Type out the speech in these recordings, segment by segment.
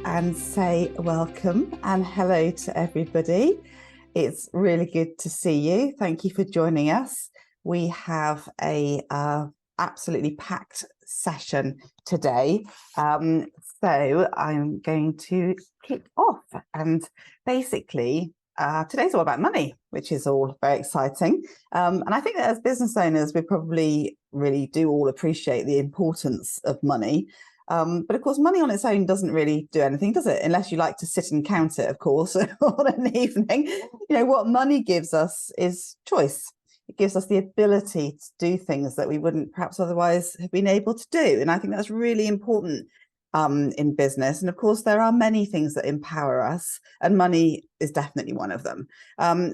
and say welcome and hello to everybody. It's really good to see you. Thank you for joining us. We have a absolutely packed session today. So I'm going to kick off, and basically today's all about money, which is all very exciting. And I think that as business owners, we probably really do all appreciate the importance of money. But of course, money on its own doesn't really do anything, does it? Unless you like to sit and count it, of course, on an evening. You know, what money gives us is choice. It gives us the ability to do things that we wouldn't perhaps otherwise have been able to do. And I think that's really important in business. And of course, there are many things that empower us, and money is definitely one of them.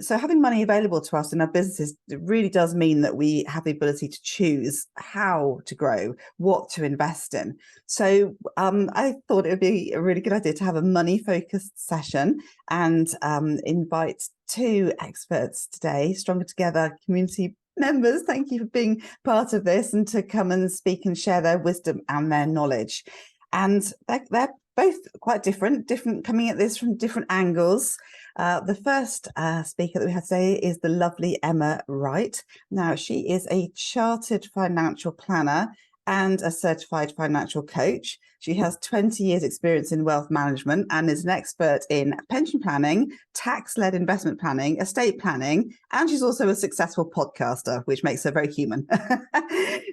So having money available to us in our businesses really does mean that we have the ability to choose how to grow, what to invest in. So I thought it would be a really good idea to have a money-focused session and invite two experts today, StrongerTogether community members. Thank you for being part of this and to come and speak and share their wisdom and their knowledge. And they're both quite different, coming at this from different angles. The first speaker that we have today is the lovely Emma Wright. Now, she is a chartered financial planner and a certified financial coach. She has 20 years experience in wealth management and is an expert in pension planning, tax-led investment planning, estate planning, and she's also a successful podcaster, which makes her very human.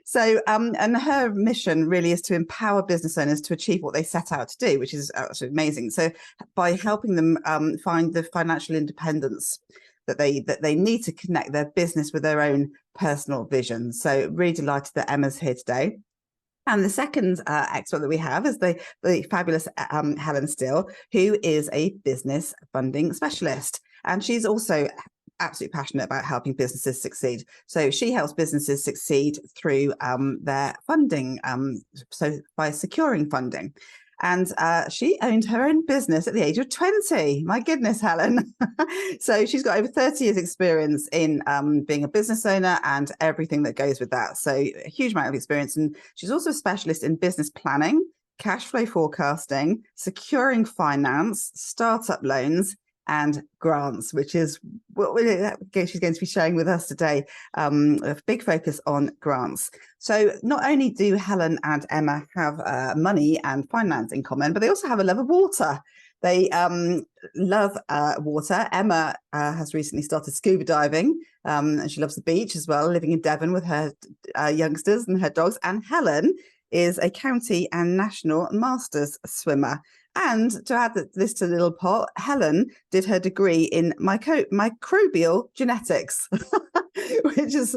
So, and her mission really is to empower business owners to achieve what they set out to do, which is absolutely amazing. So by helping them find the financial independence that they need to connect their business with their own personal vision. So really delighted that Emma's here today. And the second expert that we have is the fabulous Helen Steel, who is a business funding specialist. And she's also absolutely passionate about helping businesses succeed. So she helps businesses succeed through their funding, so by securing funding. And she owned her own business at the age of 20. My goodness, Helen. So she's got over 30 years experience in being a business owner and everything that goes with that. So a huge amount of experience. And she's also a specialist in business planning, cash flow forecasting, securing finance, startup loans, and grants, which is what she's going to be sharing with us today, a big focus on grants. So not only do Helen and Emma have money and finance in common, but they also have a love of water. They love water. Emma has recently started scuba diving, and she loves the beach as well, living in Devon with her youngsters and her dogs. And Helen is a county and national masters swimmer. And to add this to the little pot, Helen did her degree in microbial genetics, which is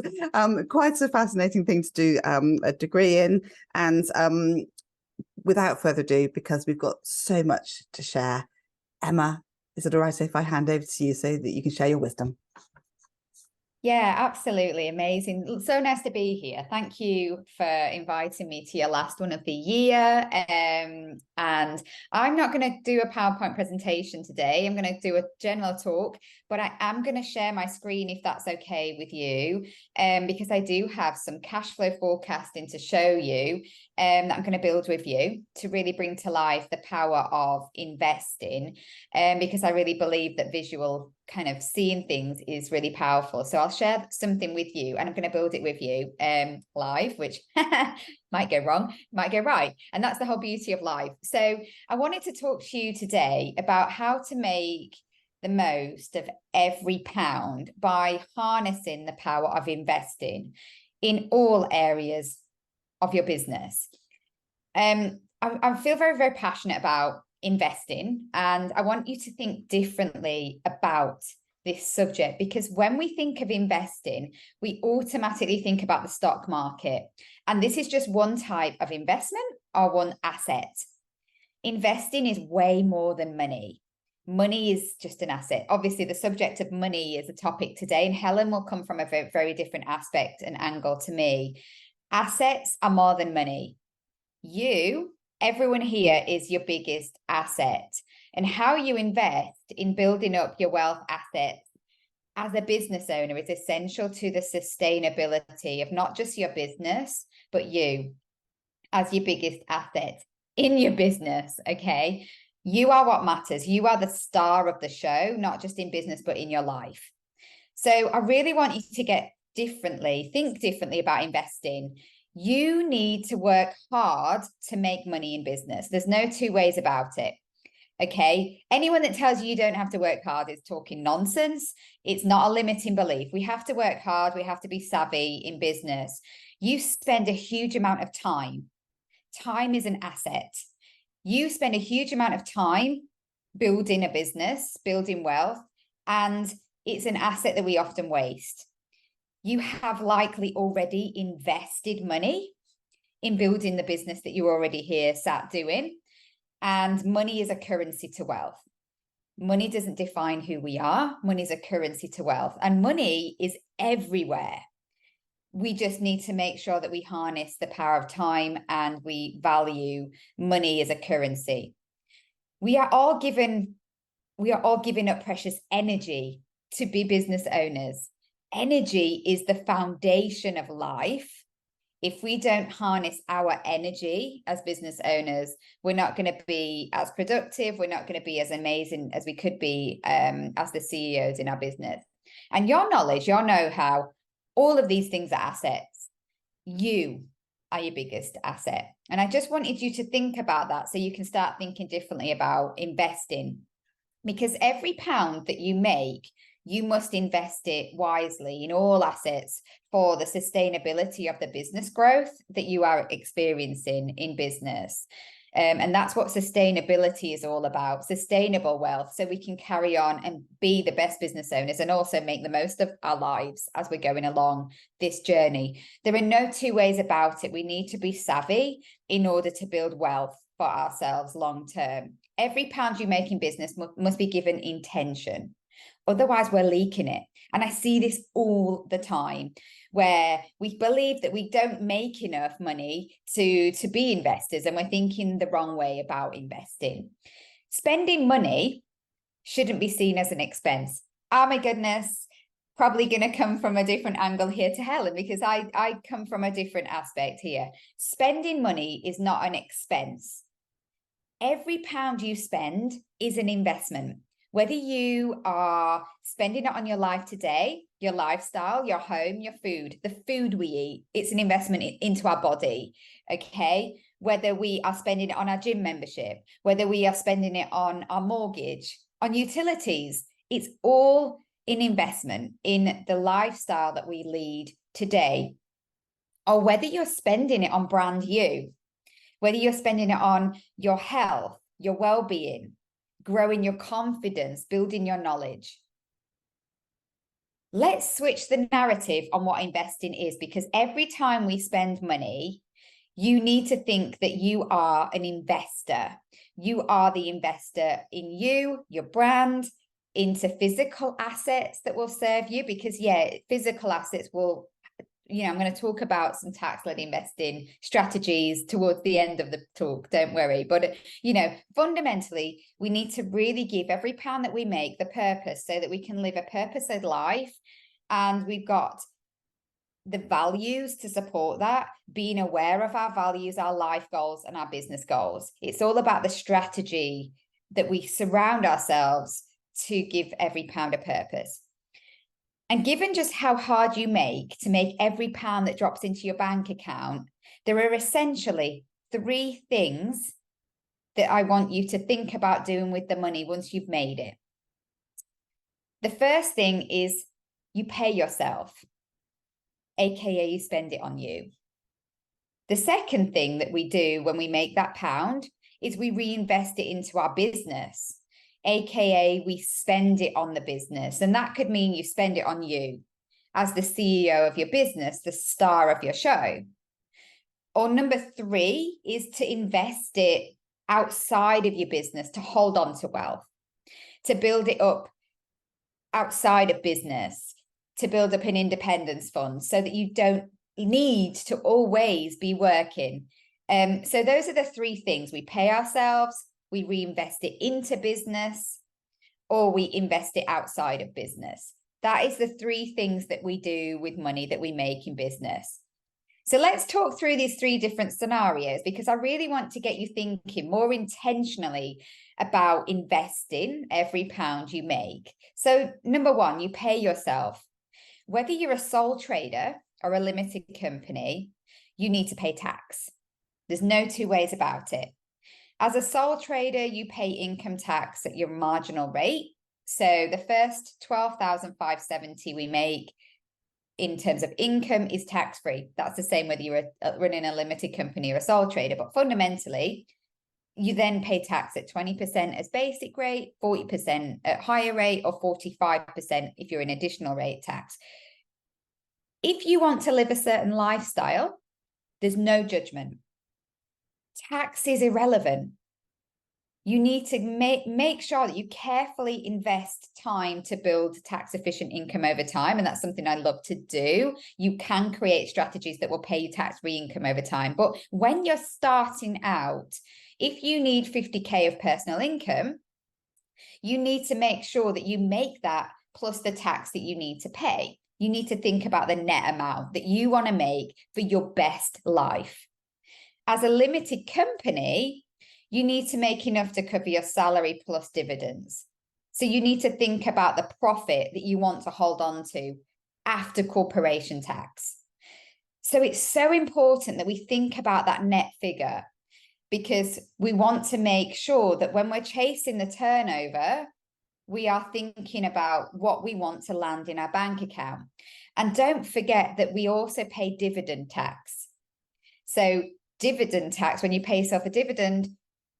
quite a fascinating thing to do a degree in. And without further ado, because we've got so much to share, Emma, is it all right if I hand over to you so that you can share your wisdom? Yeah, absolutely. Amazing. So nice to be here. Thank you for inviting me to your last one of the year. And I'm not going to do a PowerPoint presentation today. I'm going to do a general talk, but I am going to share my screen if that's okay with you, because I do have some cash flow forecasting to show you that I'm going to build with you to really bring to life the power of investing, because I really believe that visual kind of seeing things is really powerful. So I'll share something with you and I'm going to build it with you live, which might go wrong, might go right. And that's the whole beauty of life. So I wanted to talk to you today about how to make the most of every pound by harnessing the power of investing in all areas of your business. I feel very, very passionate about investing, and I want you to think differently about this subject, because when we think of investing, we automatically think about the stock market, and this is just one type of investment or one asset. Investing is way more than money. Money is just an asset. Obviously, the subject of money is a topic today, and Helen will come from a very, very different aspect and angle to me. Assets are more than money. Everyone here is your biggest asset, and how you invest in building up your wealth assets as a business owner is essential to the sustainability of not just your business, but you as your biggest asset in your business. Okay. You are what matters. You are the star of the show, not just in business, but in your life. So I really want you to think differently about investing. You need to work hard to make money in business. There's no two ways about it. Okay. Anyone that tells you don't have to work hard is talking nonsense. It's not a limiting belief. We have to work hard. We have to be savvy in business. You spend a huge amount of time. Time is an asset. You spend a huge amount of time building a business, building wealth, and it's an asset that we often waste. You have likely already invested money in building the business that you're already here sat doing. And money is a currency to wealth. Money doesn't define who we are. Money is a currency to wealth. And money is everywhere. We just need to make sure that we harness the power of time and we value money as a currency. We are all giving up precious energy to be business owners. Energy is the foundation of life. If we don't harness our energy as business owners, we're not going to be as productive. We're not going to be as amazing as we could be as the CEOs in our business. And your knowledge, your know-how, all of these things are assets. You are your biggest asset. And I just wanted you to think about that so you can start thinking differently about investing. Because every pound that you make, you must invest it wisely in all assets for the sustainability of the business growth that you are experiencing in business. And that's what sustainability is all about, sustainable wealth, so we can carry on and be the best business owners and also make the most of our lives as we're going along this journey. There are no two ways about it. We need to be savvy in order to build wealth for ourselves long term. Every pound you make in business must be given intention. Otherwise, we're leaking it. And I see this all the time where we believe that we don't make enough money to be investors, and we're thinking the wrong way about investing. Spending money shouldn't be seen as an expense. Oh my goodness, probably going to come from a different angle here to Helen, because I come from a different aspect here. Spending money is not an expense. Every pound you spend is an investment. Whether you are spending it on your life today, your lifestyle, your home, your food, the food we eat, it's an investment into our body, okay? Whether we are spending it on our gym membership, whether we are spending it on our mortgage, on utilities, it's all an investment in the lifestyle that we lead today. Or whether you're spending it on brand you, whether you're spending it on your health, your well-being, growing your confidence, building your knowledge. Let's switch the narrative on what investing is, because every time we spend money, you need to think that you are an investor. You are the investor in you, your brand, into physical assets that will serve you, because physical assets will, I'm going to talk about some tax-led investing strategies towards the end of the talk, don't worry. But, fundamentally, we need to really give every pound that we make the purpose so that we can live a purpose-led life. And we've got the values to support that, being aware of our values, our life goals, and our business goals. It's all about the strategy that we surround ourselves to give every pound a purpose. And given just how hard you make to make every pound that drops into your bank account, there are essentially 3 things that I want you to think about doing with the money once you've made it. The first thing is you pay yourself, aka you spend it on you. The second thing that we do when we make that pound is we reinvest it into our business, aka we spend it on the business. And that could mean you spend it on you as the CEO of your business, the star of your show. Or number 3 is to invest it outside of your business, to hold on to wealth, to build it up outside of business, to build up an independence fund so that you don't need to always be working. So those are the 3 things. We pay ourselves, we reinvest it into business, or we invest it outside of business. That is the 3 things that we do with money that we make in business. So let's talk through these 3 different scenarios, because I really want to get you thinking more intentionally about investing every pound you make. So number 1, you pay yourself. Whether you're a sole trader or a limited company, you need to pay tax. There's no 2 ways about it. As a sole trader, you pay income tax at your marginal rate. So the first 12,570 we make in terms of income is tax-free. That's the same whether you're running a limited company or a sole trader. But fundamentally, you then pay tax at 20% as basic rate, 40% at higher rate, or 45% if you're in additional rate tax. If you want to live a certain lifestyle, there's no judgment. Tax is irrelevant. You need to make sure that you carefully invest time to build tax efficient income over time. And that's something I love to do. You can create strategies that will pay you tax-free income over time. But when you're starting out, if you need 50K of personal income, you need to make sure that you make that plus the tax that you need to pay. You need to think about the net amount that you want to make for your best life. As a limited company, you need to make enough to cover your salary plus dividends. So you need to think about the profit that you want to hold on to after corporation tax. So it's so important that we think about that net figure, because we want to make sure that when we're chasing the turnover, we are thinking about what we want to land in our bank account. And don't forget that we also pay dividend tax. So dividend tax, when you pay yourself a dividend,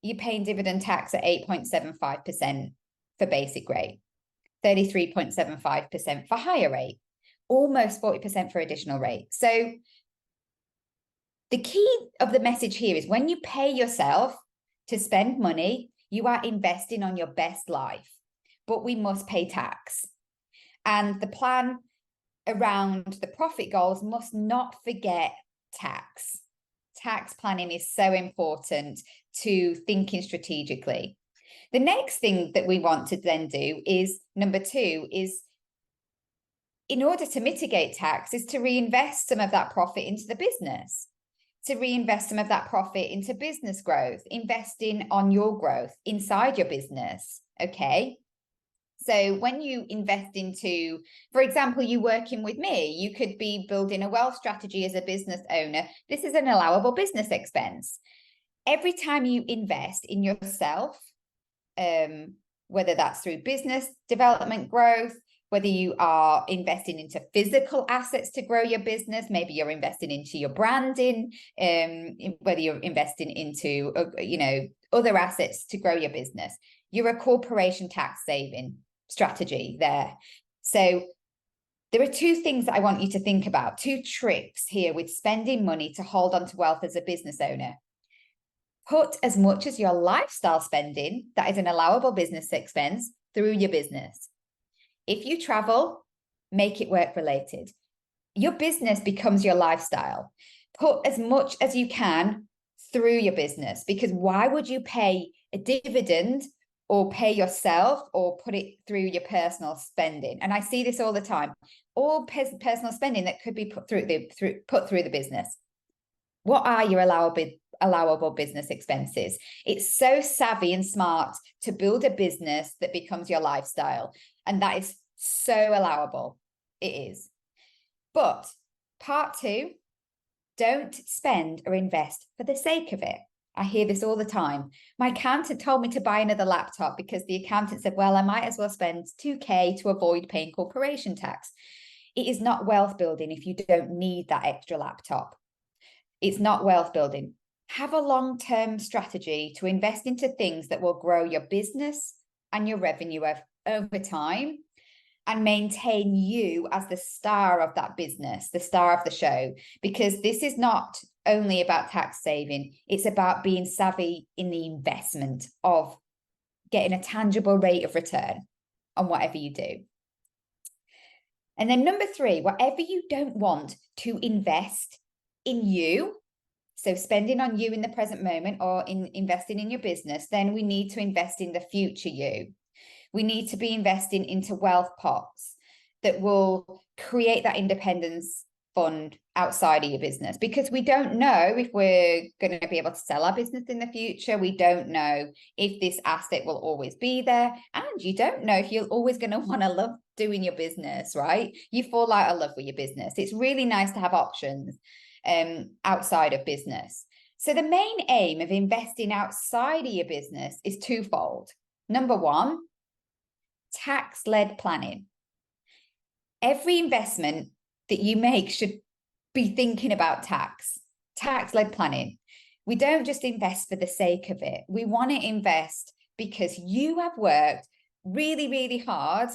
you're paying dividend tax at 8.75% for basic rate, 33.75% for higher rate, almost 40% for additional rate. So the key of the message here is when you pay yourself to spend money, you are investing on your best life, but we must pay tax. And the plan around the profit goals must not forget tax. Tax planning is so important to thinking strategically. The next thing that we want to then do is number 2 is, in order to mitigate tax, is to reinvest some of that profit into the business, to reinvest some of that profit into business growth, investing on your growth inside your business. Okay. So when you invest into, for example, you working with me, you could be building a wealth strategy as a business owner. This is an allowable business expense. Every time you invest in yourself, whether that's through business development growth, whether you are investing into physical assets to grow your business, maybe you're investing into your branding, whether you're investing into, other assets to grow your business, you're a corporation tax saving strategy there. So there are 2 things that I want you to think about, 2 tricks here with spending money to hold on to wealth as a business owner. Put as much as your lifestyle spending, that is an allowable business expense, through your business. If you travel, make it work related. Your business becomes your lifestyle. Put as much as you can through your business, because why would you pay a dividend or pay yourself or put it through your personal spending? And I see this all the time. All personal spending that could be put through the business. What are your allowable business expenses? It's so savvy and smart to build a business that becomes your lifestyle. And that is so allowable. It is. But part 2, don't spend or invest for the sake of it. I hear this all the time. My accountant told me to buy another laptop because the accountant said, well, I might as well spend 2K to avoid paying corporation tax. It is not wealth building if you don't need that extra laptop. It's not wealth building. Have a long-term strategy to invest into things that will grow your business and your revenue over time and maintain you as the star of that business, the star of the show, because this is not only about tax saving, it's about being savvy in the investment of getting a tangible rate of return on whatever you do. And then number 3, whatever you don't want to invest in you, so spending on you in the present moment or in investing in your business, then we need to invest in the future you. We need to be investing into wealth pots that will create that independence fund outside of your business, because we don't know if we're going to be able to sell our business in the future. We don't know if this asset will always be there, and you don't know if you're always going to want to love doing your business, right? You fall out of love with your business. It's really nice to have options outside of business. So the main aim of investing outside of your business is twofold. Number one, tax-led planning. Every investment that you make should be thinking about tax-led planning. We don't just invest for the sake of it. We want to invest because you have worked really, really hard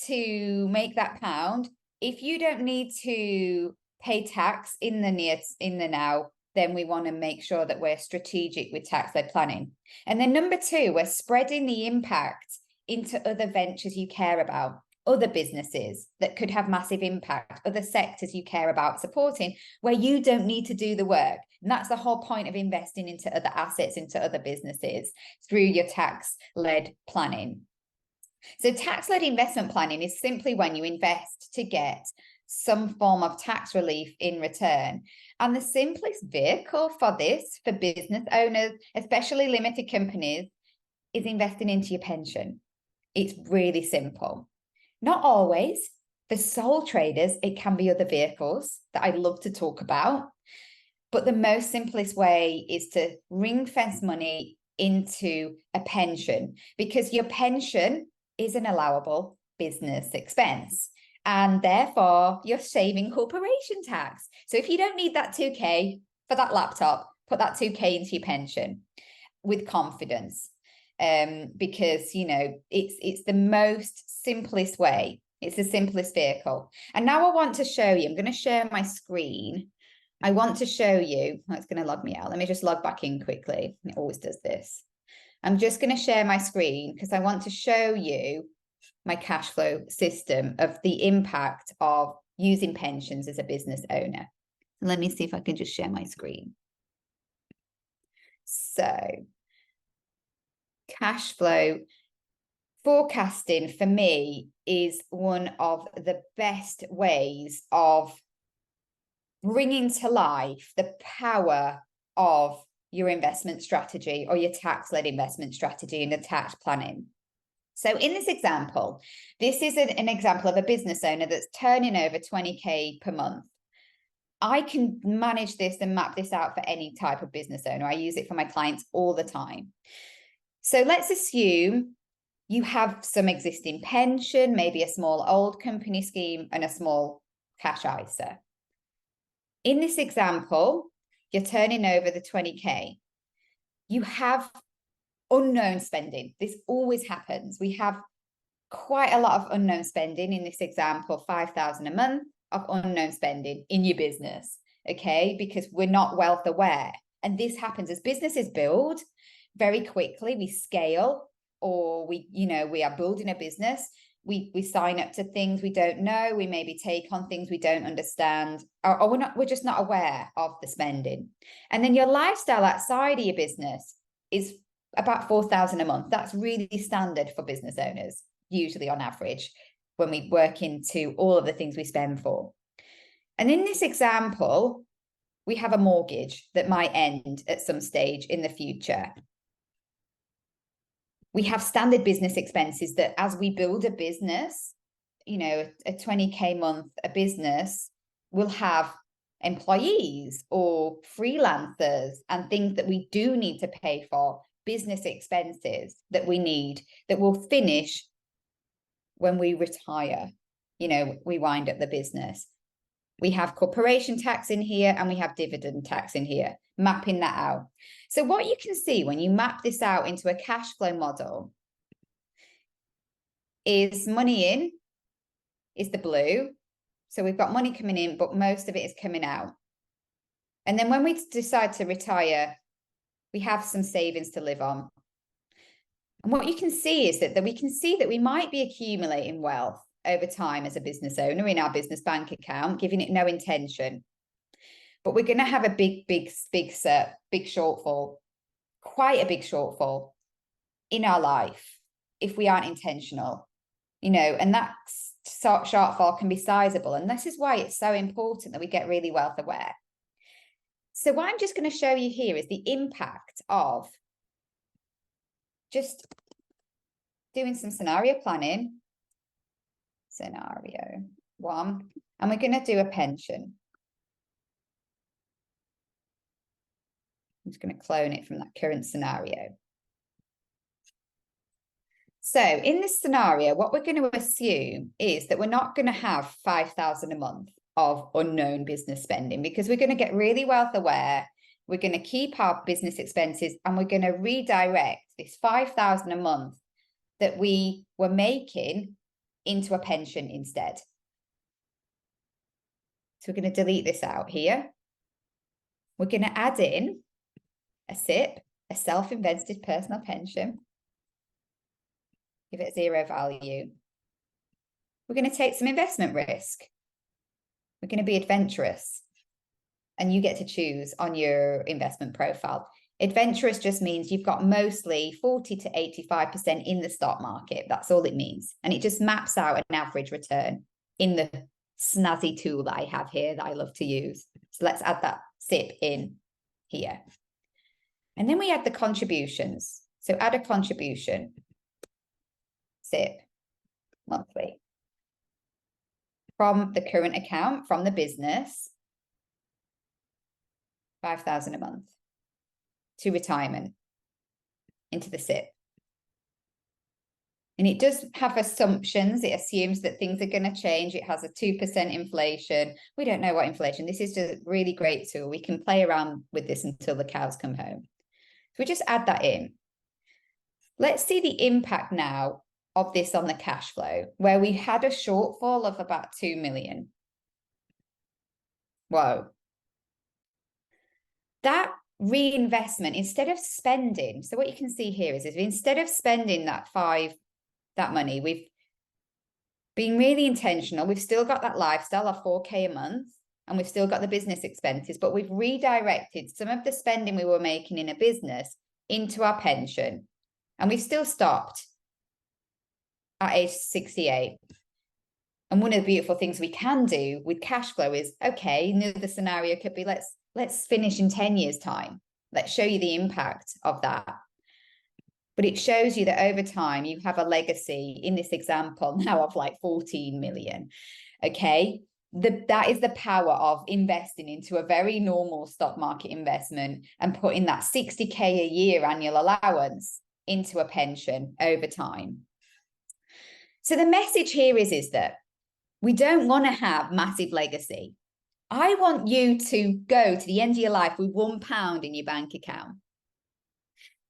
to make that pound. If you don't need to pay tax in the now, then we want to make sure that we're strategic with tax-led planning. And then number two, we're spreading the impact into other ventures you care about, other businesses that could have massive impact, other sectors you care about supporting, where you don't need to do the work. And that's the whole point of investing into other assets, into other businesses through your tax-led planning. So tax-led investment planning is simply when you invest to get some form of tax relief in return. And the simplest vehicle for this, for business owners, especially limited companies, is investing into your pension. It's really simple. Not always. For sole traders, it can be other vehicles that I'd love to talk about. But the most simplest way is to ring fence money into a pension, because your pension is an allowable business expense. And therefore, you're saving corporation tax. So if you don't need that 2K for that laptop, put that 2K into your pension with confidence. Because, you know, it's the most simplest way. It's the simplest vehicle. And now I want to show you, I'm going to share my screen. I want to show you, oh, it's going to log me out. Let me just log back in quickly. It always does this. I'm just going to share my screen because I want to show you my cash flow system of the impact of using pensions as a business owner. Let me see if I can just share my screen. So cash flow forecasting for me is one of the best ways of bringing to life the power of your investment strategy or your tax-led investment strategy and the tax planning. So in this example, this is an example of a business owner that's turning over 20K per month. I can manage this and map this out for any type of business owner. I use it for my clients all the time. So let's assume you have some existing pension, maybe a small old company scheme and a small cash ISA. In this example, you're turning over the 20K. You have unknown spending. This always happens. We have quite a lot of unknown spending in this example, 5,000 a month of unknown spending in your business, okay? Because we're not wealth aware. And this happens as businesses build very quickly, we scale, or we are building a business. We sign up to things we don't know. We maybe take on things we don't understand, or we're just not aware of the spending. And then your lifestyle outside of your business is about 4,000 a month. That's really standard for business owners, usually on average, when we work into all of the things we spend for. And in this example, we have a mortgage that might end at some stage in the future. We have standard business expenses that as we build a business, a 20K month, a business will have employees or freelancers and things that we do need to pay for, business expenses that we need, that will finish when we retire, we wind up the business. We have corporation tax in here and we have dividend tax in here, mapping that out. So what you can see when you map this out into a cash flow model is money in is the blue. So we've got money coming in, but most of it is coming out. And then when we decide to retire, we have some savings to live on. And what you can see is that we might be accumulating wealth over time as a business owner in our business bank account, giving it no intention. But we're going to have a big shortfall, quite a big shortfall in our life if we aren't intentional, and that's shortfall can be sizable. And this is why it's so important that we get really wealth aware. So what I'm just going to show you here is the impact of just doing some scenario planning. Scenario 1, and we're going to do a pension. I'm just going to clone it from that current scenario. So in this scenario, what we're going to assume is that we're not going to have 5,000 a month of unknown business spending, because we're going to get really wealth aware. We're going to keep our business expenses, and we're going to redirect this 5,000 a month that we were making into a pension instead. So we're going to delete this out here. We're going to add in a SIP, a self-invested personal pension. Give it 0 value. We're going to take some investment risk. We're going to be adventurous. And you get to choose on your investment profile. Adventurous just means you've got mostly 40 to 85% in the stock market. That's all it means. And it just maps out an average return in the snazzy tool that I have here that I love to use. So let's add that SIP in here. And then we add the contributions. So add a contribution, SIP, monthly. From the current account, from the business, 5,000 a month. To retirement, into the SIP. And it does have assumptions. It assumes that things are going to change. It has a 2% inflation. We don't know what inflation. This is just a really great tool. We can play around with this until the cows come home. So we just add that in. Let's see the impact now of this on the cash flow, where we had a shortfall of about 2 million. Whoa. That reinvestment, instead of spending, so what you can see here is instead of spending that money, we've been really intentional. We've still got that lifestyle of 4K a month, and we've still got the business expenses, but we've redirected some of the spending we were making in a business into our pension, and we've still stopped at age 68. And one of the beautiful things we can do with cash flow is, okay, another scenario could be, let's finish in 10 years' time. Let's show you the impact of that. But it shows you that over time, you have a legacy in this example now of like 14 million. Okay, that is the power of investing into a very normal stock market investment and putting that 60K a year annual allowance into a pension over time. So the message here is that we don't want to have massive legacy. I want you to go to the end of your life with £1 in your bank account,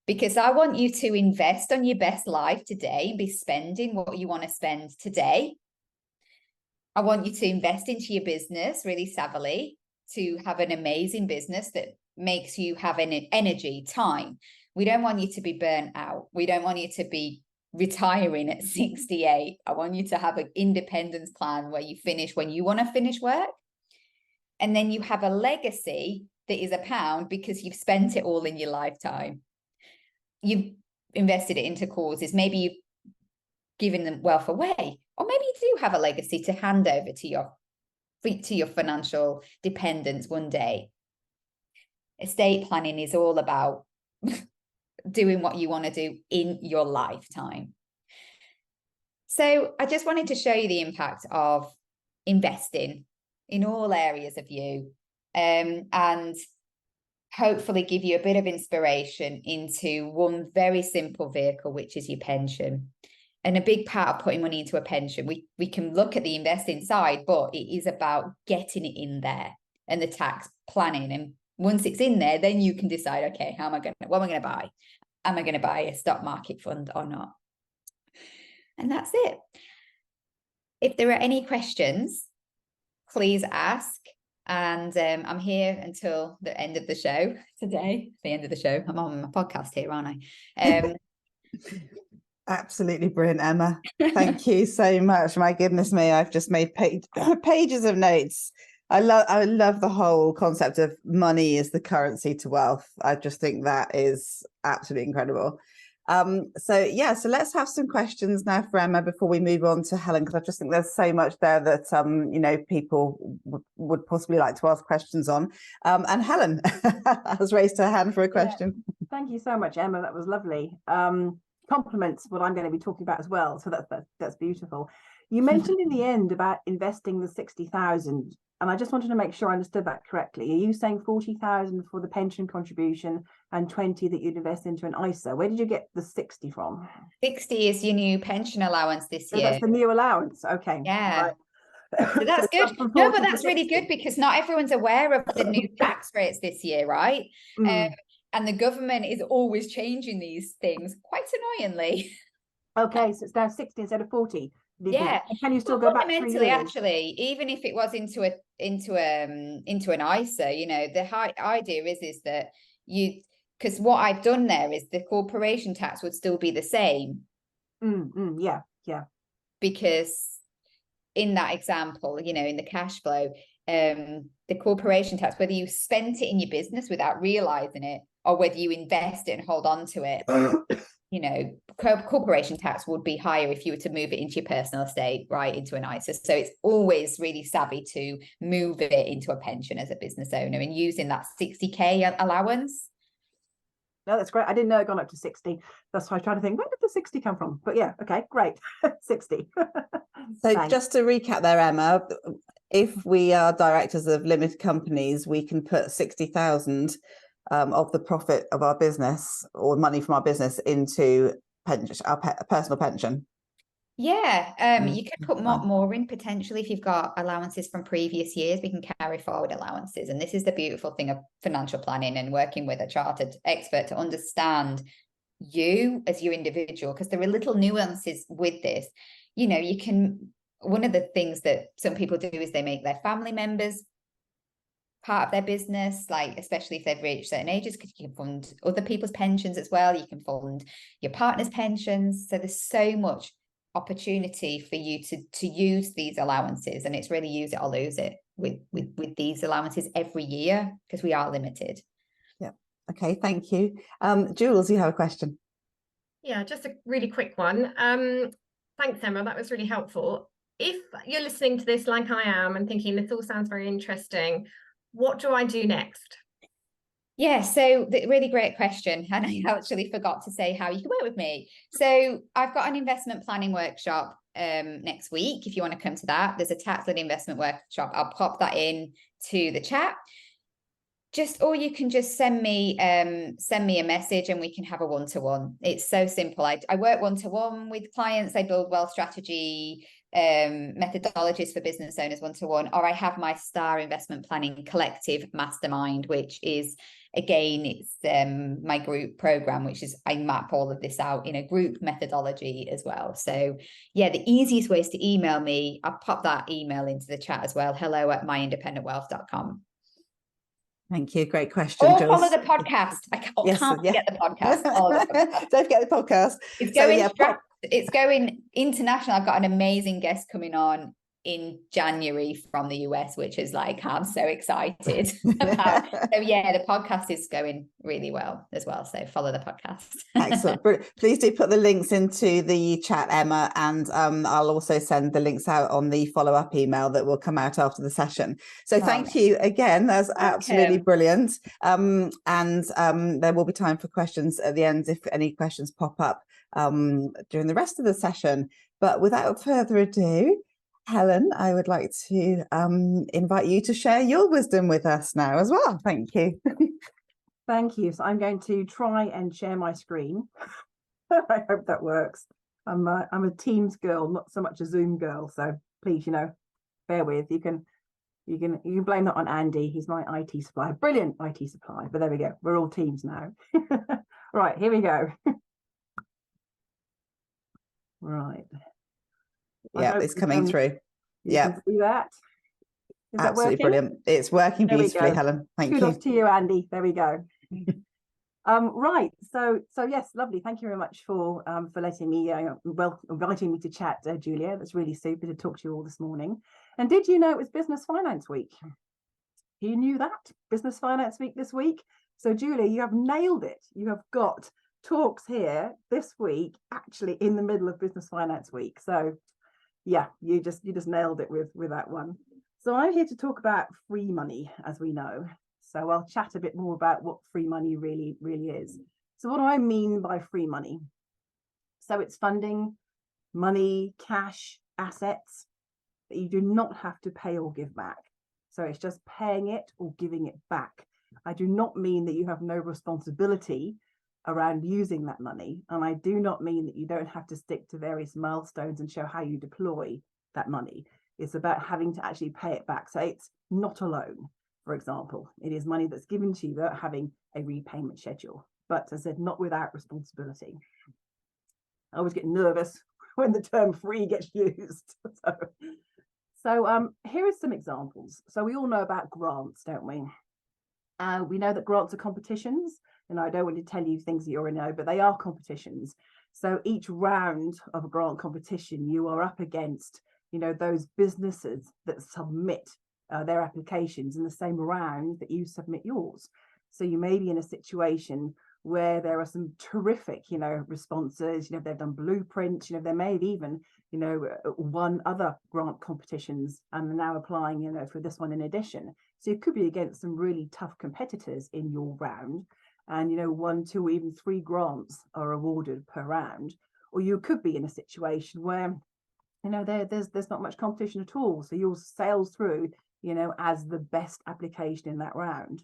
because I want you to invest on your best life today and be spending what you want to spend today. I want you to invest into your business really savvily to have an amazing business that makes you have an energy, time. We don't want you to be burnt out. We don't want you to be retiring at 68. I want you to have an independence plan where you finish when you want to finish work. And then you have a legacy that is £1 because you've spent it all in your lifetime. You've invested it into causes. Maybe you've given them wealth away, or maybe you do have a legacy to hand over to your financial dependents one day. Estate planning is all about doing what you want to do in your lifetime. So I just wanted to show you the impact of investing in all areas of you, and hopefully give you a bit of inspiration into one very simple vehicle, which is your pension. And a big part of putting money into a pension, we can look at the investing side, but it is about getting it in there and the tax planning. And once it's in there, then you can decide, okay, what am I going to buy? Am I going to buy a stock market fund or not? And that's it. If there are any questions, please ask. And I'm here until the end of the show today. The end of the show. I'm on my podcast here, aren't I? Absolutely brilliant, Emma. Thank you so much. My goodness me, I've just made pages of notes. I love the whole concept of money is the currency to wealth. I just think that is absolutely incredible. So let's have some questions now for Emma before we move on to Helen, because I just think there's so much there that people would possibly like to ask questions on. And Helen has raised her hand for a question. Yeah. Thank you so much, Emma. That was lovely. Compliments what I'm going to be talking about as well. So that's beautiful. You mentioned in the end about investing the 60,000, and I just wanted to make sure I understood that correctly. Are you saying 40,000 for the pension contribution and 20 that you'd invest into an ISA? Where did you get the 60 from? 60 is your new pension allowance this year. That's the new allowance. Okay. Yeah. Right. So that's good. No, but that's really good because not everyone's aware of the new tax rates this year, right? And the government is always changing these things quite annoyingly. Okay, so it's now 60 instead of 40. Yeah. And can you still go back 3 years? Actually, even if it was into an ISA, the idea is that because what I've done there is the corporation tax would still be the same. Yeah. Because in that example, in the cash flow, the corporation tax, whether you spent it in your business without realizing it, or whether you invest it and hold on to it, corporation tax would be higher if you were to move it into your personal estate, right, into an ISA. So it's always really savvy to move it into a pension as a business owner and using that 60K allowance. No, that's great. I didn't know it gone up to 60. That's why I was trying to think, where did the 60 come from? But yeah, okay, great. 60. So thanks. Just to recap there, Emma, if we are directors of limited companies, we can put 60,000 of the profit of our business or money from our business into our personal pension. Yeah, you could put more in potentially if you've got allowances from previous years. We can carry forward allowances, and this is the beautiful thing of financial planning and working with a chartered expert to understand you as your individual, because there are little nuances with this. You can, one of the things that some people do is they make their family members part of their business, like especially if they've reached certain ages, because you can fund other people's pensions as well. You can fund your partner's pensions. So there's so much opportunity for you to use these allowances, and it's really use it or lose it with these allowances every year, because we are limited. Yeah. Okay, thank you. Jules, you have a question. Yeah, just a really quick one. Thanks, Emma, that was really helpful. If you're listening to this like I am and thinking this all sounds very interesting, what do I do next? Yeah, so the really great question. And I actually forgot to say how you can work with me. So I've got an investment planning workshop next week. If you want to come to that, there's a tax-led investment workshop. I'll pop that in to the chat. Or you can just send me a message and we can have a one-to-one. It's so simple. I work one-to-one with clients. I build wealth strategy methodologies for business owners one-to-one, or I have my Star Investment Planning Collective Mastermind, which is, again, it's my group program, which is I map all of this out in a group methodology as well. So yeah, the easiest way is to email me. I'll pop that email into the chat as well. hello@myindependentwealth.com. Thank you. Great question. Or Jules. follow the podcast. I can't forget the podcast. Don't forget the podcast. It's going international. I've got an amazing guest coming on in January from the US, which is like, I'm so excited about. So yeah, the podcast is going really well as well. So follow the podcast. Excellent. Please do put the links into the chat, Emma, and I'll also send the links out on the follow-up email that will come out after the session. So thank you again. That's absolutely brilliant. And there will be time for questions at the end if any questions pop up during the rest of the session. But without further ado, Helen, I would like to invite you to share your wisdom with us now as well. Thank you. Thank you. So I'm going to try and share my screen. I hope that works. I'm a Teams girl, not so much a Zoom girl. So please, bear with. You can blame that on Andy. He's my IT supplier. Brilliant IT supplier. But there we go. We're all Teams now. Right, here we go. Right. Yeah, it's coming through. Yeah, can see that. Is absolutely that brilliant. It's working beautifully, Helen. Thank you. Kudos to you, Andy. There we go. Right. So yes, lovely. Thank you very much for letting me inviting me to chat, Julia. That's really super to talk to you all this morning. And did you know it was Business Finance Week? You knew that? Business Finance Week this week. So Julia, you have nailed it. You have got talks here this week, actually in the middle of Business Finance Week. So yeah, you just nailed it with that one. So I'm here to talk about free money, as we know. So I'll chat a bit more about what free money really is. So what do I mean by free money? So it's funding, money, cash, assets that you do not have to pay or give back. So it's just paying it or giving it back. I do not mean that you have no responsibility around using that money. And I do not mean that you don't have to stick to various milestones and show how you deploy that money. It's about having to actually pay it back. So it's not a loan, for example. It is money that's given to you without having a repayment schedule. But as I said, not without responsibility. I always get nervous when the term free gets used. So here are some examples. So we all know about grants, don't we? We know that grants are competitions, and I don't want to tell you things that you already know, but they are competitions. So each round of a grant competition, you are up against, those businesses that submit their applications in the same round that you submit yours. So you may be in a situation where there are some terrific, responses, they've done blueprints, they may have even, won other grant competitions and are now applying, for this one in addition. So you could be against some really tough competitors in your round, and, 1, 2, or even 3 grants are awarded per round. Or you could be in a situation where, there's not much competition at all. So you'll sail through, as the best application in that round.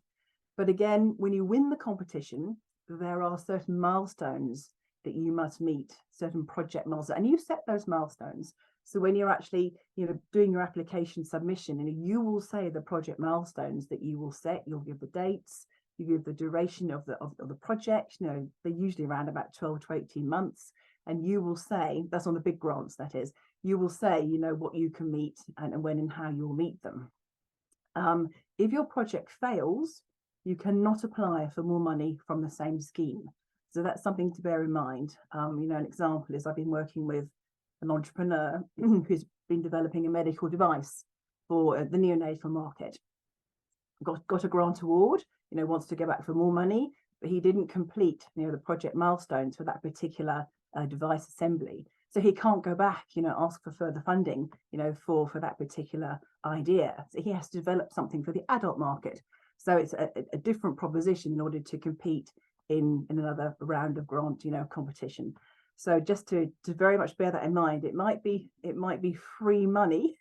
But again, when you win the competition, there are certain milestones that you must meet, certain project milestones, and you set those milestones. So when you're actually, doing your application submission, you will say the project milestones that you will set. You'll give the dates, you give the duration of the project. They're usually around about 12 to 18 months, and you will say, that's on the big grants, that is, you will say, what you can meet and when and how you'll meet them. If your project fails, you cannot apply for more money from the same scheme. So that's something to bear in mind. An example is I've been working with an entrepreneur who's been developing a medical device for the neonatal market. Got a grant award, wants to go back for more money, but he didn't complete, the project milestones for that particular device assembly. So he can't go back, ask for further funding, for that particular idea. So he has to develop something for the adult market. So it's a different proposition in order to compete in another round of grant, competition. So just to very much bear that in mind, it might be free money,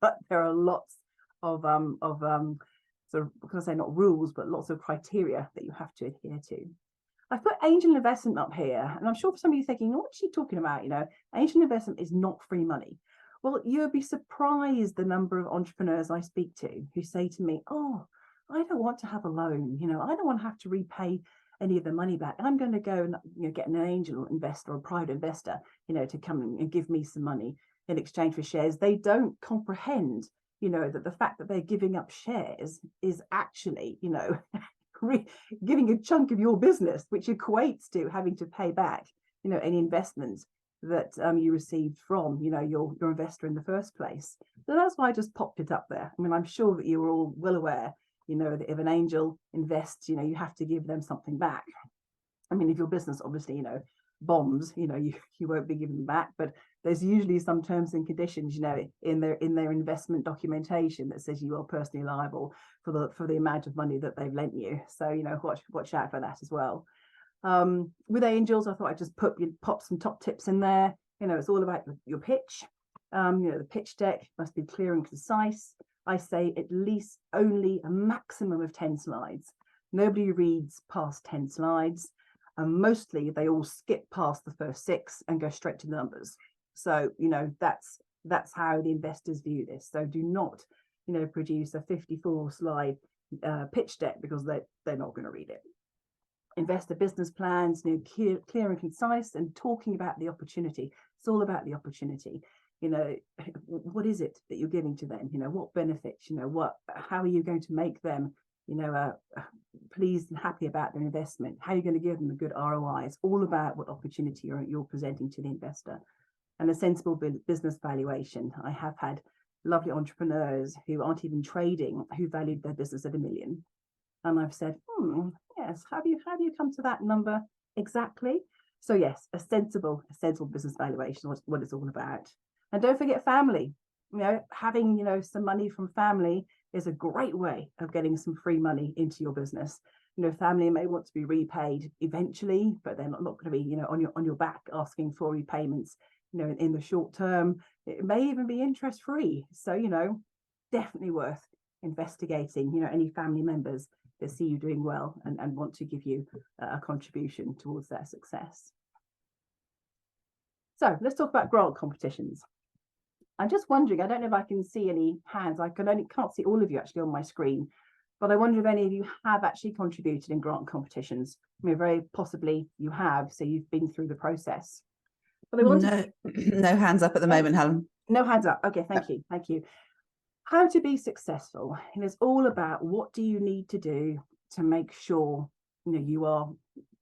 but there are lots of sort of, because I say not rules, but lots of criteria that you have to adhere to. I've put angel investment up here, and I'm sure for some of you thinking, what's she talking about? Angel investment is not free money. Well, you'll be surprised the number of entrepreneurs I speak to who say to me, oh, I don't want to have a loan, I don't want to have to repay any of the money back. I'm going to go and get an angel investor or a private investor, to come and give me some money in exchange for shares. They don't comprehend, that the fact that they're giving up shares is actually, giving a chunk of your business, which equates to having to pay back, any investments that you received from, your investor in the first place. So that's why I just popped it up there. I mean, I'm sure that you were all well aware, that if an angel invests, you have to give them something back. I mean, if your business obviously, bombs, you won't be giving them back, but there's usually some terms and conditions, in their investment documentation that says you are personally liable for the amount of money that they've lent you. So, watch out for that as well. With angels, I thought I'd just pop some top tips in there. It's all about your pitch. The pitch deck must be clear and concise. I say at least only a maximum of 10 slides. Nobody reads past 10 slides. And mostly they all skip past the first 6 and go straight to the numbers. So, that's how the investors view this. So do not, produce a 54 slide pitch deck, because they're not going to read it. Investor business plans, clear and concise, and talking about the opportunity. It's all about the opportunity. What is it that you're giving to them? What benefits, how are you going to make them, pleased and happy about their investment? How are you going to give them a good ROI? It's all about what opportunity you're presenting to the investor, and a sensible business valuation. I have had lovely entrepreneurs who aren't even trading, who valued their business at $1 million. And I've said, yes, have you come to that number exactly. So yes, a sensible business valuation is what it's all about. And don't forget family. You know, having, you know, some money from family is a great way of getting some free money into your business. You know, family may want to be repaid eventually, but they're not going to be, you know, on your back asking for repayments, you know, in the short term. It may even be interest free. So, you know, definitely worth investigating, you know, any family members that see you doing well and want to give you a contribution towards their success. So let's talk about grant competitions. I'm just wondering, I don't know if I can see any hands. I can't see all of you actually on my screen, but I wonder if any of you have actually contributed in grant competitions. I mean, very possibly you have, so you've been through the process. But I wanted no hands up at the moment, Helen. No hands up. Okay, thank you. How to be successful, and it's all about what do you need to do to make sure, you know, you are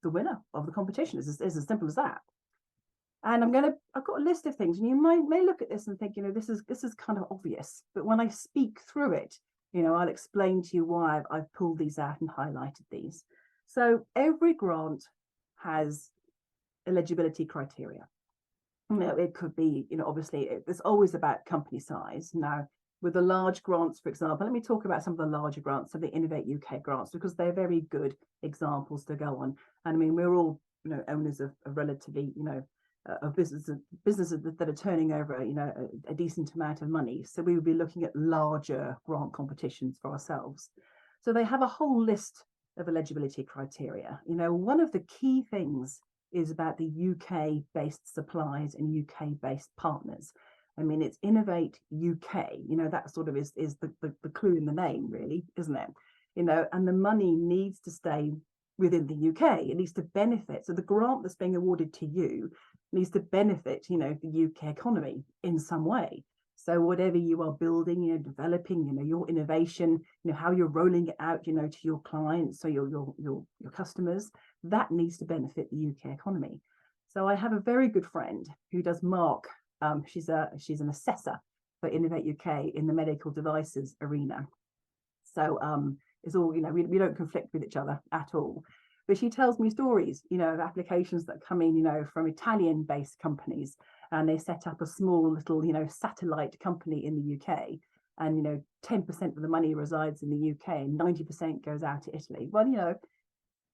the winner of the competition. It's as simple as that. And I've got a list of things, and you may look at this and think, you know, this is kind of obvious, but when I speak through it, you know, I'll explain to you why I've pulled these out and highlighted these. So every grant has eligibility criteria. You know, it could be, you know, obviously it's always about company size. Now, with the large grants, for example, let me talk about some of the larger grants, some of the Innovate UK grants, because they're very good examples to go on. And I mean, we're all, you know, owners of relatively, you know, of businesses that are turning over, you know, a decent amount of money. So we would be looking at larger grant competitions for ourselves. So they have a whole list of eligibility criteria. You know, one of the key things is about the UK-based suppliers and UK-based partners. I mean, it's Innovate UK, you know, that sort of is the clue in the name, really, isn't it? You know, and the money needs to stay within the UK. It needs to benefit. So the grant that's being awarded to you needs to benefit, you know, the UK economy in some way. So whatever you are building, you know, developing, you know, your innovation, you know, how you're rolling it out, you know, to your clients, so your customers, that needs to benefit the UK economy. So I have a very good friend who does Mark. She's an assessor for Innovate UK in the medical devices arena. So it's all, you know, we don't conflict with each other at all. But she tells me stories, you know, of applications that come in, you know, from Italian-based companies, and they set up a small little, you know, satellite company in the UK, and, you know, 10% of the money resides in the UK and 90% goes out to Italy. Well, you know,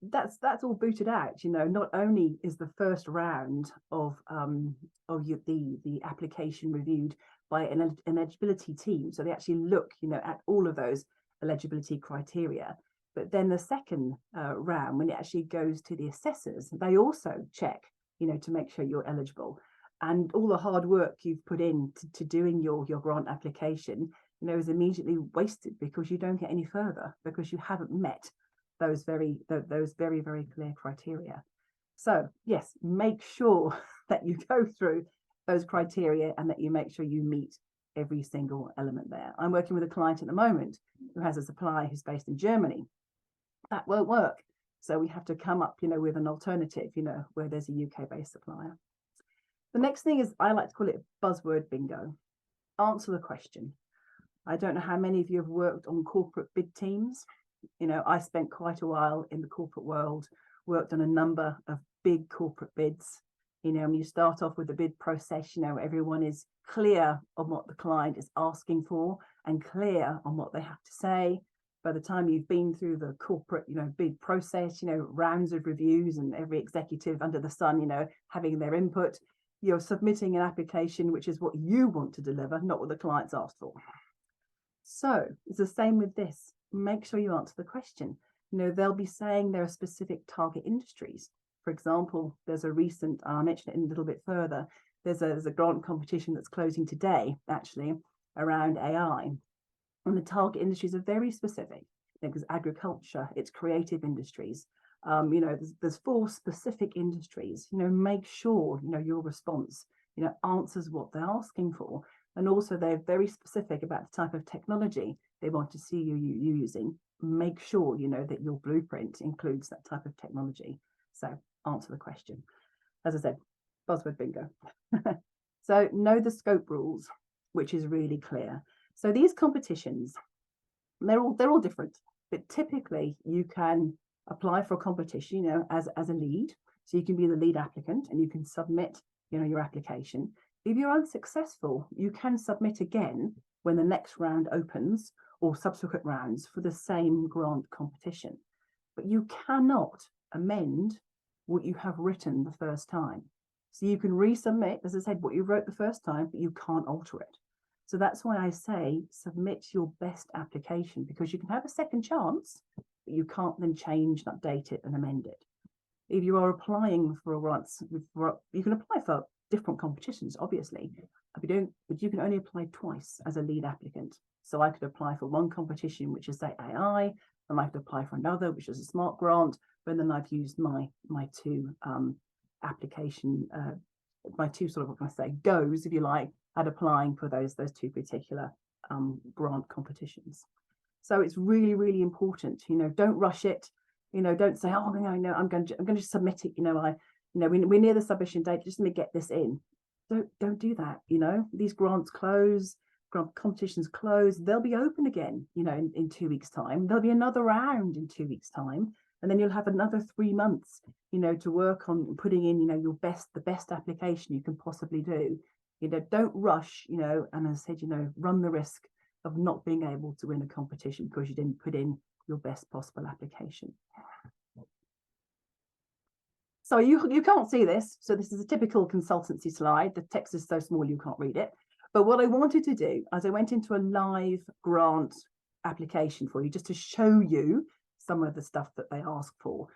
that's all booted out. You know, not only is the first round of the application reviewed by an eligibility team, so they actually look, you know, at all of those eligibility criteria. But then the second round, when it actually goes to the assessors, they also check, you know, to make sure you're eligible. And all the hard work you've put in to doing your grant application, you know, is immediately wasted because you don't get any further, because you haven't met those very clear criteria. So yes, make sure that you go through those criteria and that you make sure you meet every single element there. I'm working with a client at the moment who has a supplier who's based in Germany. That won't work. So we have to come up, you know, with an alternative, you know, where there's a UK-based supplier. The next thing is, I like to call it buzzword bingo. Answer the question. I don't know how many of you have worked on corporate bid teams. You know, I spent quite a while in the corporate world, worked on a number of big corporate bids. You know, when you start off with the bid process, you know, everyone is clear on what the client is asking for and clear on what they have to say. By the time you've been through the corporate, you know, bid process, you know, rounds of reviews and every executive under the sun, you know, having their input, you're submitting an application, which is what you want to deliver, not what the client's asked for. So it's the same with this. Make sure you answer the question. You know, they'll be saying there are specific target industries. For example, there's a recent, I'll mention it in a little bit further, there's a grant competition that's closing today, actually, around AI. And the target industries are very specific. There's agriculture, it's creative industries. You know, there's 4 specific industries. You know, make sure, you know, your response, you know, answers what they're asking for. And also they're very specific about the type of technology they want to see you using. Make sure, you know, that your blueprint includes that type of technology. So answer the question. As I said, buzzword bingo. So know the scope rules, which is really clear. So these competitions, they're all different, but typically you can apply for a competition, you know, as a lead. So you can be the lead applicant and you can submit, your application. If you're unsuccessful, you can submit again when the next round opens or subsequent rounds for the same grant competition. But you cannot amend what you have written the first time. So you can resubmit, as I said, what you wrote the first time, but you can't alter it. So that's why I say submit your best application, because you can have a second chance, but you can't then change, update it and amend it. If you are applying for grants, you can apply for different competitions, obviously, but you can only apply twice as a lead applicant. So I could apply for one competition, which is say AI, and I could apply for another, which is a smart grant, but then I've used my two application, my two sort of, what can I say, goes, if you like, at applying for those two particular grant competitions. So it's really, really important, don't rush it, don't say, oh, no, I'm going to submit it, we're near the submission date, just let me get this in. Don't do that. These grants close, grant competitions close, they'll be open again, in 2 weeks' time. There'll be another round in 2 weeks' time, and then you'll have another 3 months, to work on putting in, the best application you can possibly do. Don't rush, and as I said, run the risk of not being able to win a competition because you didn't put in your best possible application. So you can't see this. So this is a typical consultancy slide. The text is so small you can't read it. But what I wanted to do, as I went into a live grant application for you, just to show you some of the stuff that they ask for.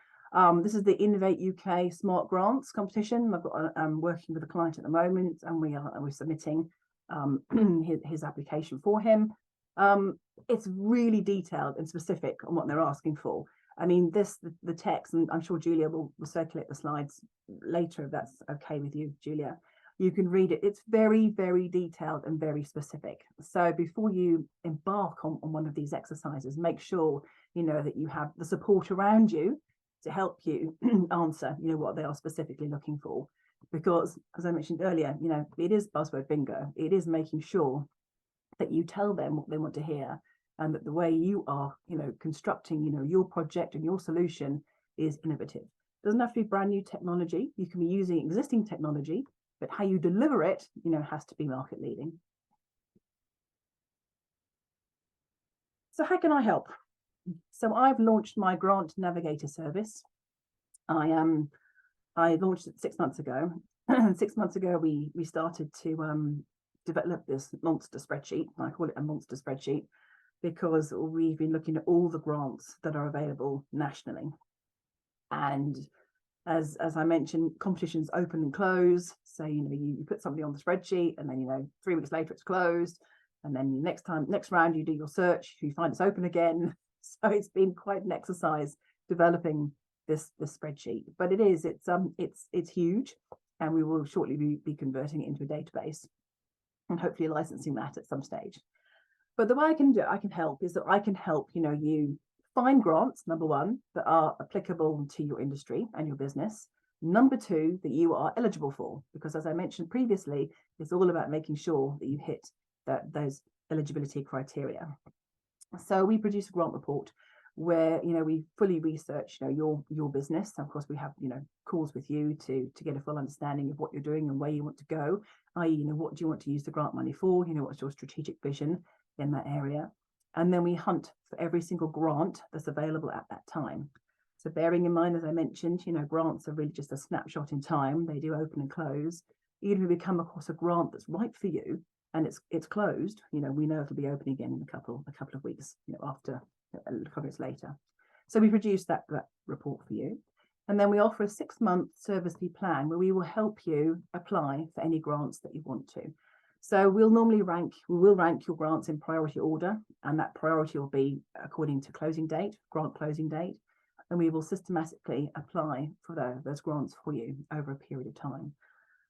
This is the Innovate UK Smart Grants competition. I'm working with a client at the moment, and we're submitting his application for him. It's really detailed and specific on what they're asking for. I mean, the text, and I'm sure Julia will circulate the slides later if that's okay with you, Julia. You can read it. It's very, very detailed and very specific. So before you embark on one of these exercises, make sure, that you have the support around you to help you answer, what they are specifically looking for. Because, as I mentioned earlier, it is buzzword bingo. It is making sure that you tell them what they want to hear, and that the way you are, constructing, your project and your solution is innovative. It doesn't have to be brand new technology. You can be using existing technology, but how you deliver it, has to be market leading. So how can I help? So I've launched my Grant Navigator service. I launched it 6 months ago. 6 months ago, we started to develop this monster spreadsheet. I call it a monster spreadsheet because we've been looking at all the grants that are available nationally. And as I mentioned, competitions open and close. So, you put something on the spreadsheet and then, 3 weeks later it's closed. And then next round you do your search, you find it's open again. So it's been quite an exercise developing this spreadsheet, but it's huge, and we will shortly be converting it into a database and hopefully licensing that at some stage. But the way I can help is that I can help you find grants, number one, that are applicable to your industry and your business. Number two, that you are eligible for, because as I mentioned previously, it's all about making sure that you hit those eligibility criteria. So we produce a grant report where we fully research your business. Of course, we have calls with you to get a full understanding of what you're doing and where you want to go, i.e. what do you want to use the grant money for, what's your strategic vision in that area. And then we hunt for every single grant that's available at that time. So bearing in mind, as I mentioned, grants are really just a snapshot in time. They do open and close. Even if we come across a grant that's right for you and it's closed, we know it'll be open again in a couple of weeks, after a couple of weeks later. So we produce that report for you. And then we offer a 6-month service fee plan where we will help you apply for any grants that you want to. So we will rank your grants in priority order, and that priority will be according to closing date, grant closing date, and we will systematically apply for those grants for you over a period of time.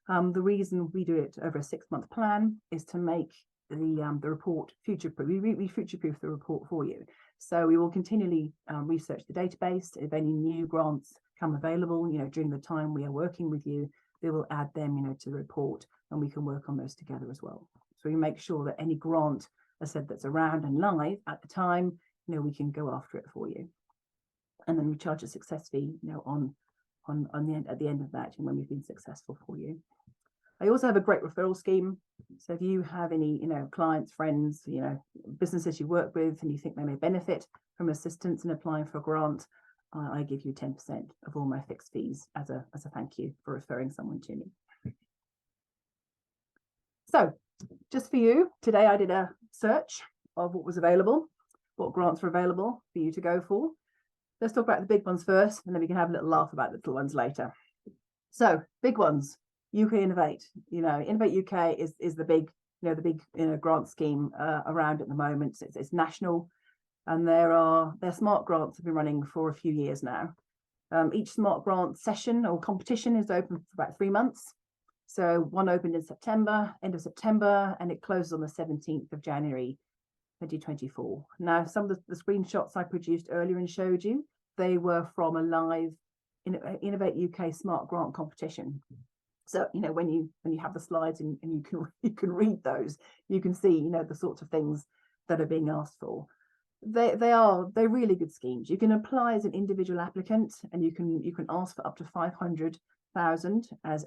The reason we do it over a 6-month plan is to make the report future-proof. We future-proof the report for you. So we will continually research the database. If any new grants come available, during the time we are working with you, we will add them, to the report, and we can work on those together as well. So we make sure that any grant, as I said, that's around and live at the time, we can go after it for you. And then we charge a success fee, on at the end of that, and when we've been successful for you. I also have a great referral scheme. So if you have any, clients, friends, businesses you work with, and you think they may benefit from assistance in applying for a grant, I give you 10% of all my fixed fees as a thank you for referring someone to me. So just for you, today I did a search of what was available, what grants were available for you to go for. Let's talk about the big ones first, and then we can have a little laugh about the little ones later. So big ones, UK Innovate. Innovate UK is the big, grant scheme around at the moment. It's national, and their smart grants have been running for a few years now. Each smart grant session or competition is open for about 3 months. So one opened in September, end of September, and it closes on the 17th of January 2024. Now, some of the screenshots I produced earlier and showed you, they were from a live Innovate UK Smart Grant competition. So, when you have the slides and you can read those, you can see, the sorts of things that are being asked for. They're really good schemes. You can apply as an individual applicant, and you can ask for up to 500,000 as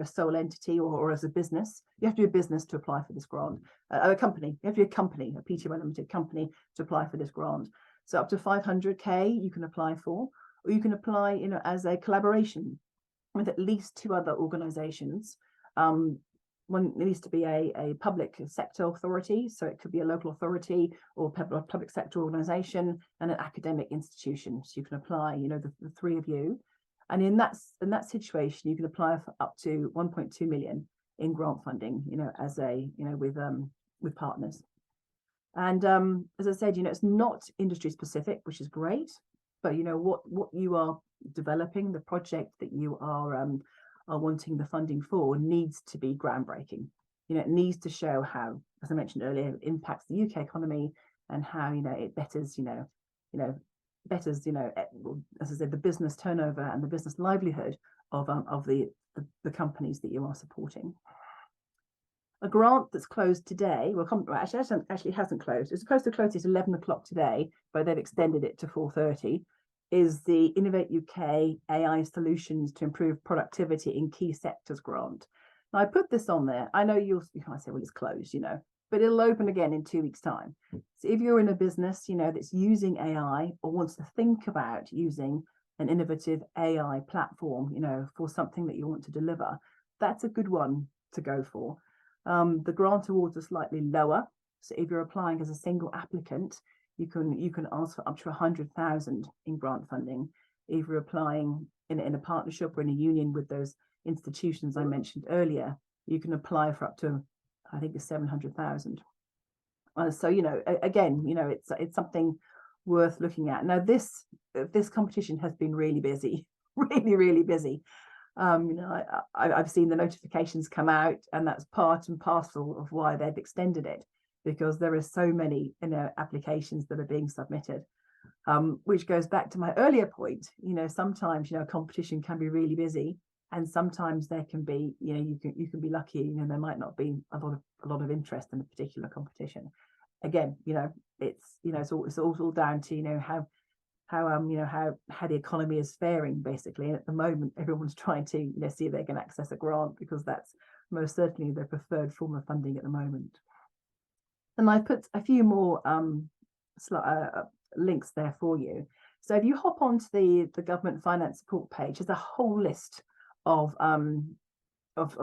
sole entity or as a business. You have to be a business to apply for this grant. A company, you have to be a company, a PTO limited company to apply for this grant. So up to 500k you can apply for, or you can apply as a collaboration with at least 2 other organizations. One needs to be a public sector authority, so it could be a local authority or public sector organization, and an academic institution. So you can apply, the 3 of you. And in that situation, you can apply for up to 1.2 million in grant funding, as with partners. And as I said, it's not industry specific, which is great. But what you are developing, the project that you are wanting the funding for, needs to be groundbreaking. It needs to show how, as I mentioned earlier, it impacts the UK economy, and how it betters as I said, the business turnover and the business livelihood of the companies that you are supporting. A grant that's closed today, actually hasn't closed. It's supposed to close at 11 o'clock today, but they've extended it to 4:30. Is the Innovate UK AI Solutions to Improve Productivity in Key Sectors grant. Now, I put this on there. I know you might say, well, it's closed, but it'll open again in 2 weeks' time. So if you're in a business, that's using AI or wants to think about using an innovative AI platform, for something that you want to deliver, that's a good one to go for. The grant awards are slightly lower. So if you're applying as a single applicant, you can ask for up to 100,000 in grant funding. If you're applying in a partnership or in a union with those institutions I mentioned earlier, you can apply for up to, I think, 700,000. So again, it's something worth looking at. Now, this competition has been really busy, really busy. I've seen the notifications come out, and that's part and parcel of why they've extended it, because there are so many applications that are being submitted, which goes back to my earlier point. Sometimes competition can be really busy, and sometimes there can be you can be lucky. There might not be a lot of interest in a particular competition. Again, it's all down to how the economy is faring, basically. And at the moment, everyone's trying to see if they can access a grant, because that's most certainly their preferred form of funding at the moment. And I put a few more links there for you. So if you hop onto the government finance support page, there's a whole list of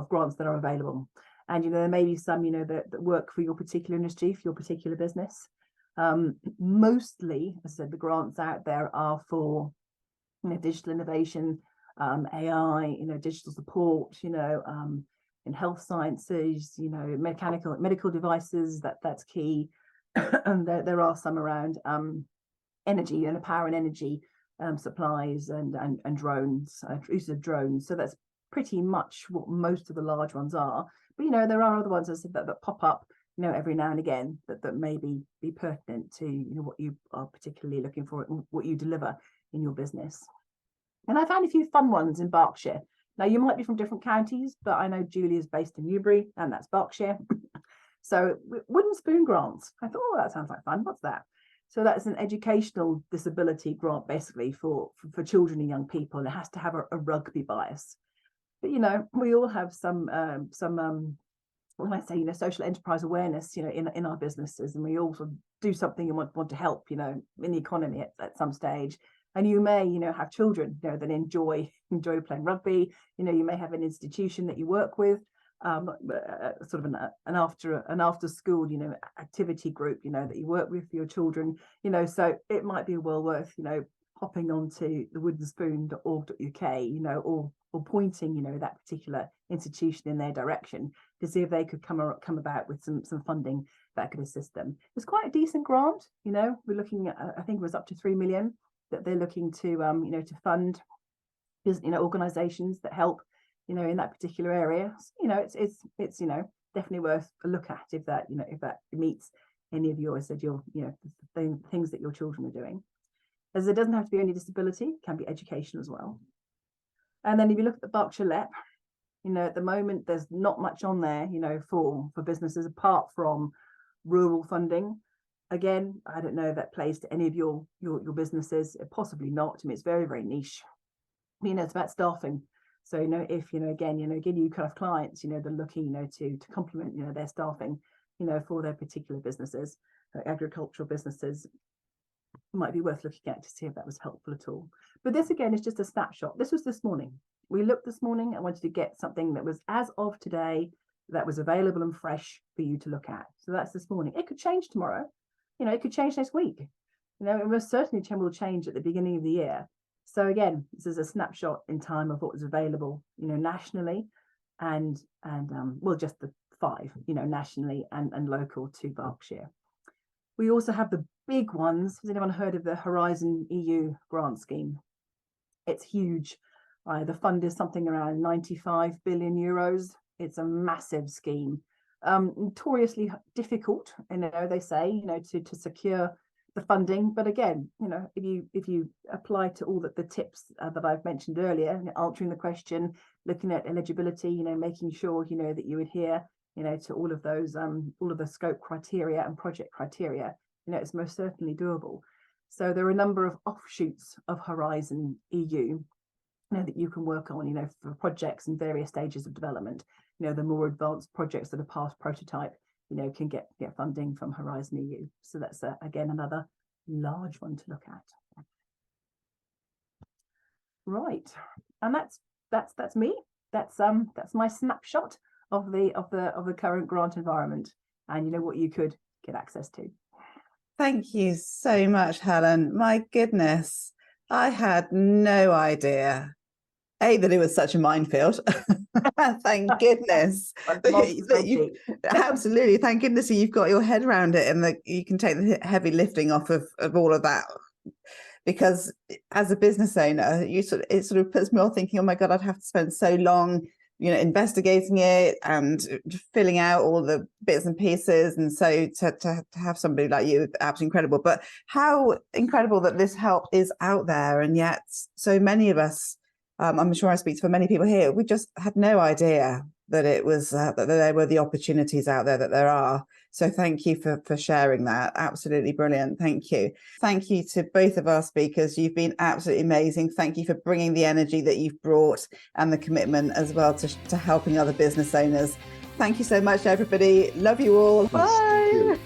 grants that are available. And there may be some that work for your particular industry, for your particular business. Mostly, as I said, the grants out there are for digital innovation, AI, digital support, in health sciences, medical devices, that's key. And there are some around energy and power and energy supplies and drones, use of drones. So that's pretty much what most of the large ones are. But there are other ones, as I said, that pop up every now and again that may be pertinent to what you are particularly looking for and what you deliver in your business. And I found a few fun ones in Berkshire. Now, you might be from different counties, but I know Julie is based in Newbury, and that's Berkshire. So wooden spoon grants. I thought, oh, that sounds like fun. What's that? So that's an educational disability grant, basically for children and young people, and it has to have a rugby bias. But we all have some what can I say, social enterprise awareness, in our businesses, and we also do something and want to help, in the economy at some stage. And you may, have children, that enjoy playing rugby. You may have an institution that you work with, sort of an after school, activity group, that you work with for your children. So it might be well worth, hopping onto the woodenspoon.org.uk, or pointing, that particular institution in their direction to see if they could come about with some funding that could assist them. It's quite a decent grant. We're looking at, I think it was up to 3 million that they're looking to to fund, organizations that help, in that particular area. So, it's definitely worth a look at if that meets any of your the things that your children are doing. As it doesn't have to be only disability, it can be education as well. And then if you look at the Berkshire LEP, at the moment there's not much on there, for businesses apart from rural funding. Again, I don't know if that plays to any of your businesses. Possibly not. I mean, it's very, very niche. It's about staffing. So if again you kind of clients, they're looking to complement their staffing, for their particular businesses, agricultural businesses, might be worth looking at to see if that was helpful at all. But this again is just a snapshot. This was this morning. We looked this morning. I wanted to get something that was as of today, that was available and fresh for you to look at. So that's this morning. It could change tomorrow. It could change next week. It most certainly will change at the beginning of the year. So again, this is a snapshot in time of what was available, nationally, and well, just the 5, nationally and local to Berkshire. We also have the big ones. Has anyone heard of the Horizon EU grant scheme? It's huge. The fund is something around 95 billion euros. It's a massive scheme. Notoriously difficult, they say, to secure the funding. But again, if you apply to all the tips that I've mentioned earlier, answering the question, looking at eligibility, making sure that you adhere, to all of those, all of the scope criteria and project criteria, it's most certainly doable. So there are a number of offshoots of Horizon EU, that you can work on, for projects in various stages of development. The more advanced projects that are past prototype, can get funding from Horizon EU. So that's again another large one to look at. Right, and that's me. That's my snapshot of the current grant environment, and what you could get access to. Thank you so much, Helen. My goodness, I had no idea that it was such a minefield. Thank goodness. Absolutely. Thank goodness you've got your head around it, and that you can take the heavy lifting off of all of that. Because as a business owner, it sort of puts me off thinking, oh my God, I'd have to spend so long, investigating it and filling out all the bits and pieces. And so to have somebody like you, absolutely incredible. But how incredible that this help is out there, and yet so many of us, I'm sure I speak for many people here, we just had no idea that it was that there were the opportunities out there that there are. So thank you for sharing that. Absolutely brilliant. Thank you. Thank you to both of our speakers. You've been absolutely amazing. Thank you for bringing the energy that you've brought and the commitment as well to helping other business owners. Thank you so much, everybody. Love you all. Bye.